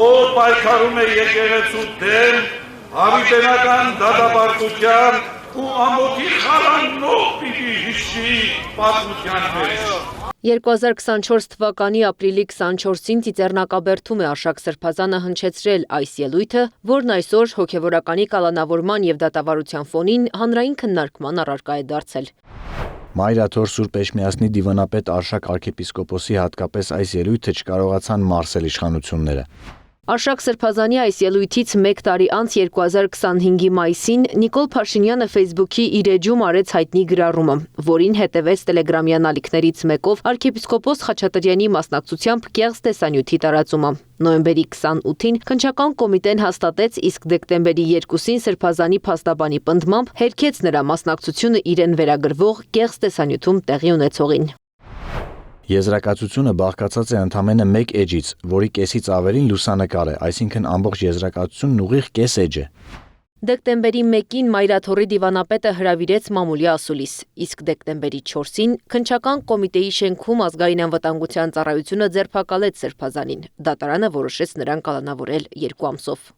որ պայքարում է եկեղեցու դեմ, հավիտենական դատապարտության ու ամոթի խարաննող պիտի հիշի պատմության մեջ։ 2024 թվականի ապրիլի 24-ին Ծիծեռնակաբերդում է Արշակ Սրբազանը հնչեցրել այս ելույթը, որն այսօր հոգևորականի կալանավորման և դատավարության ֆոնին հանրային քննարկման առարկա է դարձել։ Մայրաթոր Սուրբ Էջմիածնի դիվանապետ Արշակ arczepiskopos-ի հատկապես այս ելույթը չկարողացան մարսել իշխանությունները։ Արշակ Սրբազանի այս ելույթից մեկ տարի անց 2025-ի մայիսին Նիկոլ Փաշինյանը Facebook-ի իր էջում արեց հայտնի գրառումը, որին հետևեց տելեգրամյան ալիքներից մեկով arczepiskopos Խաչատրյանի մասնակցությամբ կեղծ տեսանյութի տարածումը։ Նոյեմբերի 28-ին քննչական կոմիտեն հաստատեց, իսկ դեկտեմբերի 2-ին Սրբազանի փաստաբանի պնդմամբ հերքեց նրա մասնակցությունը իրեն վերագրվող կեղծ տեսանյութում տեղի ունեցողին։ Եզրակացությունը բաղկացած է ընդամենը մեկ էջից, որի կեսից ավելին լուսանկար է, այսինքն ամբողջ եզրակացությունն ուղիղ կես էջ է։ Դեկտեմբերի 1-ին Մայրաթորի դիվանապետը հրավիրեց մամուլի ասուլիս, իսկ դեկտեմբերի 4-ին քննչական կոմիտեի շենքում ազգային անվտանգության ծառայությունը ձերբակալեց Սրբազանին։ Դատարանը որոշեց նրան կալանավորել 2 ամսով։